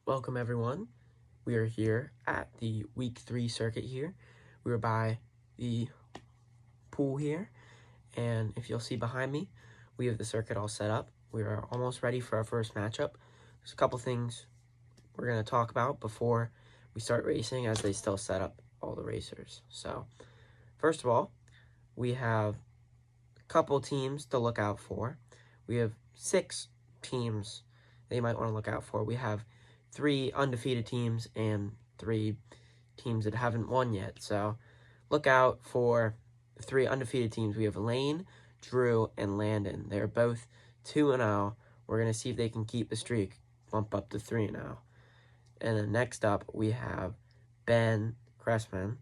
Welcome everyone. We are here at the week 3 circuit here. We are by the pool here, and if you'll see behind me, we have the circuit all set up. We are almost ready for our first matchup. There's a couple things we're going to talk about before we start racing, as they still set up all the racers. So first of all, we have a couple teams to look out for. We have 6 teams that you might want to look out for. We have 3 undefeated teams and 3 teams that haven't won yet. So look out for the 3 undefeated teams. We have Lane, Drew, and Landon. They're both 2-0. We're going to see if they can keep the streak, bump up to 3-0. And then next up, we have Ben Cressman,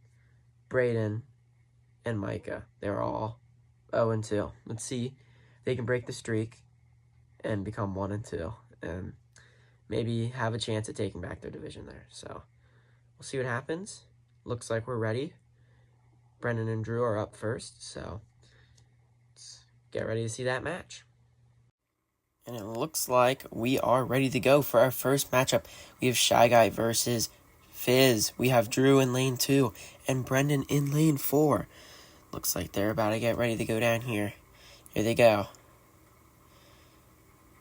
Braden, and Micah. They're all 0-2. Let's see if they can break the streak and become 1-2. And maybe have a chance at taking back their division there. So we'll see what happens. Looks like we're ready. Brendan and Drew are up first, so let's get ready to see that match. And it looks like we are ready to go for our first matchup. We have Shy Guy versus Fizz. We have Drew in lane 2 and Brendan in lane 4. Looks like they're about to get ready to go down here. Here they go.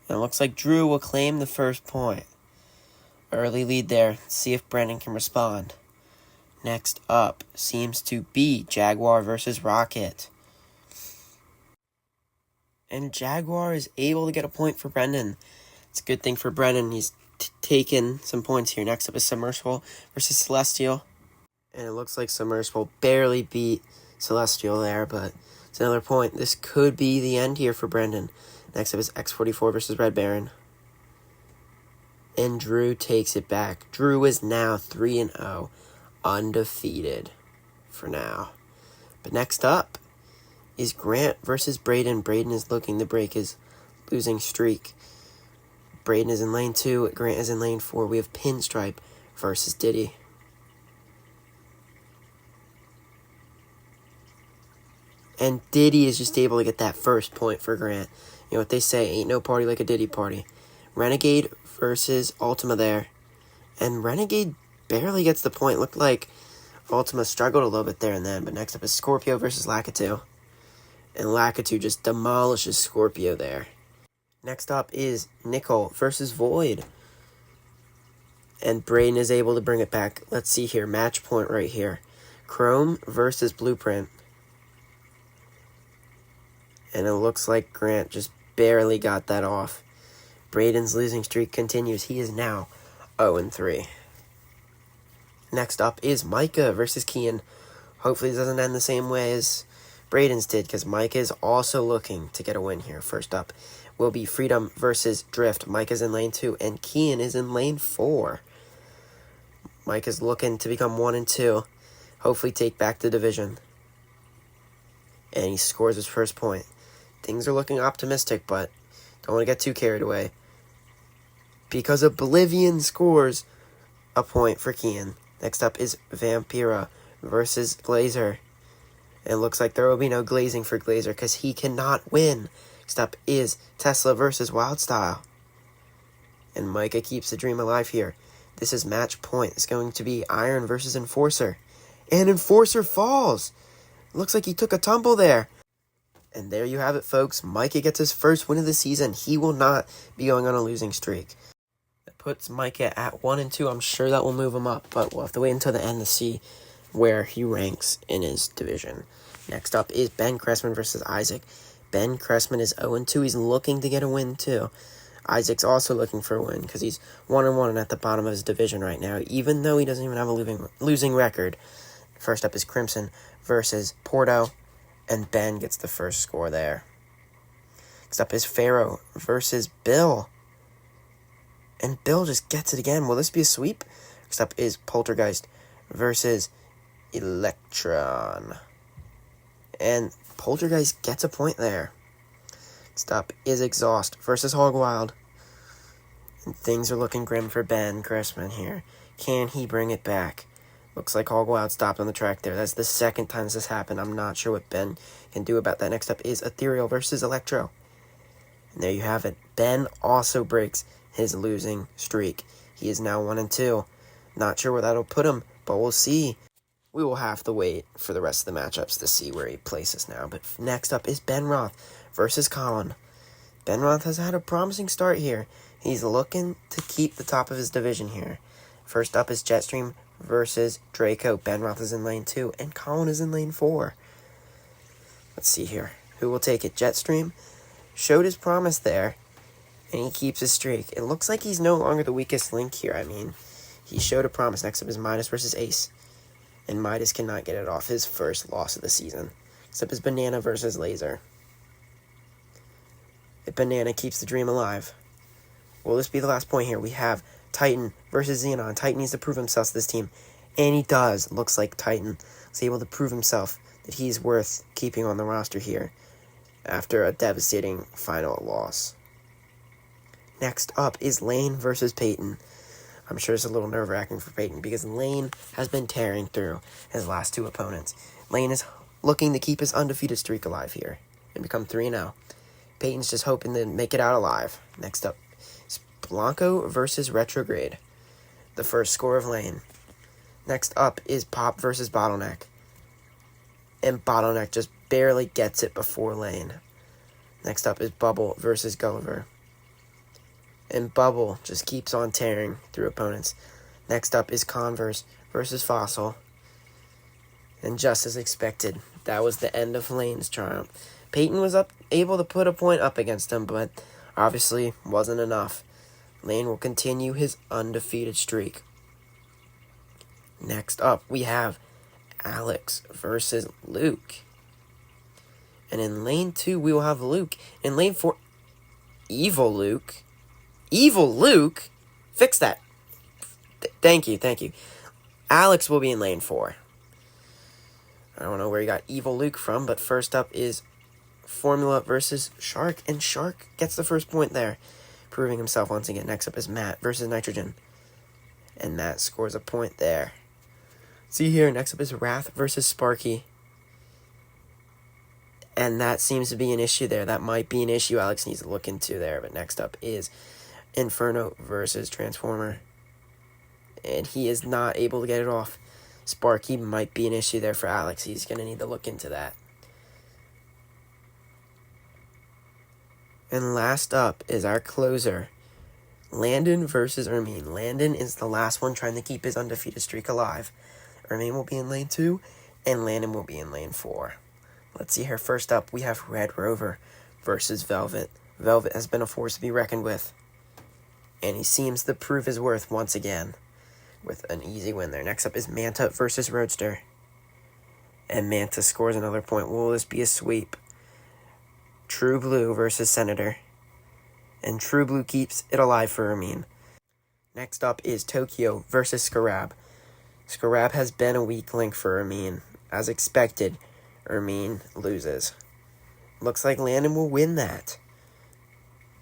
And it looks like Drew will claim the first point. Early lead there. Let's see if Brendan can respond. Next up seems to be Jaguar versus Rocket. And Jaguar is able to get a point for Brendan. It's a good thing for Brendan. He's taken some points here. Next up is Submersible versus Celestial. And it looks like Submersible barely beat Celestial there, but it's another point. This could be the end here for Brendan. Next up is X44 versus Red Baron. And Drew takes it back. Drew is now 3-0, undefeated for now. But next up is Grant versus Braden. Braden is looking to break his losing streak. Braden is in lane 2. Grant is in lane 4. We have Pinstripe versus Diddy. And Diddy is just able to get that first point for Grant. You know what they say, ain't no party like a Diddy party. Renegade versus Ultima there. And Renegade barely gets the point. Looked like Ultima struggled a little bit there and then. But next up is Scorpio versus Lakitu. And Lakitu just demolishes Scorpio there. Next up is Nickel versus Void. And Braden is able to bring it back. Let's see here. Match point right here. Chrome versus Blueprint. And it looks like Grant just barely got that off. Braden's losing streak continues. He is now 0-3. Next up is Micah versus Kian. Hopefully it doesn't end the same way as Braden's did, because Micah is also looking to get a win here. First up will be Freedom versus Drift. Micah's in lane 2, and Kian is in lane 4. Micah's looking to become 1-2. Hopefully take back the division. And he scores his first point. Things are looking optimistic, but don't want to get too carried away, because Oblivion scores a point for Kian. Next up is Vampira versus Glazer. It looks like there will be no glazing for Glazer because he cannot win. Next up is Tesla versus Wildstyle. And Micah keeps the dream alive here. This is match point. It's going to be Iron versus Enforcer. And Enforcer falls. It looks like he took a tumble there. And there you have it, folks. Micah gets his first win of the season. He will not be going on a losing streak. That puts Micah at 1-2. I'm sure that will move him up, but we'll have to wait until the end to see where he ranks in his division. Next up is Ben Cressman versus Isaac. Ben Cressman is 0-2. He's looking to get a win, too. Isaac's also looking for a win because he's 1-1 at the bottom of his division right now, even though he doesn't even have a losing record. First up is Crimson versus Porto. And Ben gets the first score there. Next up is Pharaoh versus Bill. And Bill just gets it again. Will this be a sweep? Next up is Poltergeist versus Electron. And Poltergeist gets a point there. Next up is Exhaust versus Hogwild. And things are looking grim for Ben Cressman here. Can he bring it back? Looks like Hogwild stopped on the track there. That's the second time this has happened. I'm not sure what Ben can do about that. Next up is Ethereal versus Electro. And there you have it. Ben also breaks his losing streak. He is now 1-2. Not sure where that'll put him, but we'll see. We will have to wait for the rest of the matchups to see where he places now. But next up is Ben Roth versus Colin. Ben Roth has had a promising start here. He's looking to keep the top of his division here. First up is Jetstream versus Draco. Ben Roth is in lane 2, and Colin is in lane 4. Let's see here. Who will take it? Jetstream showed his promise there, and he keeps his streak. It looks like he's no longer the weakest link here. I mean, he showed a promise. Next up is Midas versus Ace, and Midas cannot get it off, his first loss of the season. Next up is Banana versus Laser. If Banana keeps the dream alive. Will this be the last point here? We have Titan versus Xenon. Titan needs to prove himself to this team, and he does. Looks like Titan is able to prove himself that he's worth keeping on the roster here after a devastating final loss. Next up is Lane versus Peyton. I'm sure it's a little nerve-wracking for Peyton because Lane has been tearing through his last 2 opponents. Lane is looking to keep his undefeated streak alive here and become 3-0. Peyton's just hoping to make it out alive. Next up is Blanco versus Retrograde, the first score of Lane. Next up is Pop versus Bottleneck, and Bottleneck just barely gets it before Lane. Next up is Bubble versus Gulliver, and Bubble just keeps on tearing through opponents. Next up is Converse versus Fossil, and just as expected, that was the end of Lane's triumph. Peyton was able to put a point up against him, but obviously wasn't enough. Lane will continue his undefeated streak. Next up, we have Alex versus Luke. And in lane 2, we will have Luke. In lane 4, Evil Luke. Evil Luke? Fix that. Thank you. Alex will be in lane 4. I don't know where you got Evil Luke from, but first up is Formula versus Shark, and Shark gets the first point there, proving himself once again. Next up is Matt versus Nitrogen, and Matt scores a point there. See here, next up is Wrath versus Sparky, and that seems to be an issue there. That might be an issue Alex needs to look into there. But next up is Inferno versus Transformer, and he is not able to get it off. Sparky might be an issue there for Alex. He's going to need to look into that. And last up is our closer, Landon versus Ermine. Landon is the last one trying to keep his undefeated streak alive. Ermine will be in lane 2, and Landon will be in lane 4. Let's see here. First up, we have Red Rover versus Velvet. Velvet has been a force to be reckoned with, and he seems to prove his worth once again with an easy win there. Next up is Manta versus Roadster, and Manta scores another point. Will this be a sweep? True Blue versus Senator, and True Blue keeps it alive for Ermine. Next up is Tokyo versus Scarab. Scarab has been a weak link for Ermine. As expected, Ermine loses. Looks like Landon will win that.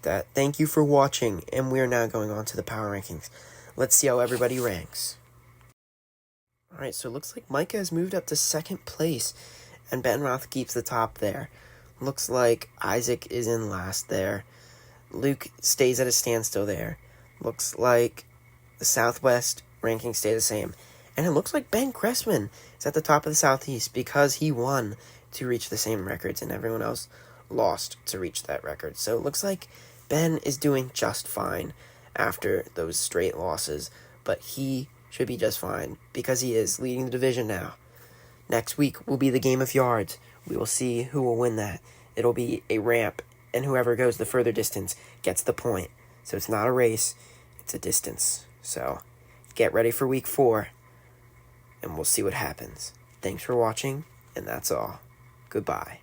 Thank you for watching, and we are now going on to the power rankings. Let's see how everybody ranks. Alright, so it looks like Micah has moved up to 2nd place, and Ben Roth keeps the top there. Looks like Isaac is in last there. Luke stays at a standstill there. Looks like the Southwest rankings stay the same. And it looks like Ben Cressman is at the top of the Southeast because he won to reach the same records and everyone else lost to reach that record. So it looks like Ben is doing just fine after those straight losses. But he should be just fine because he is leading the division now. Next week will be the game of yards. We will see who will win that. It'll be a ramp, and whoever goes the further distance gets the point. So it's not a race, it's a distance. So get ready for week 4, and we'll see what happens. Thanks for watching, and that's all. Goodbye.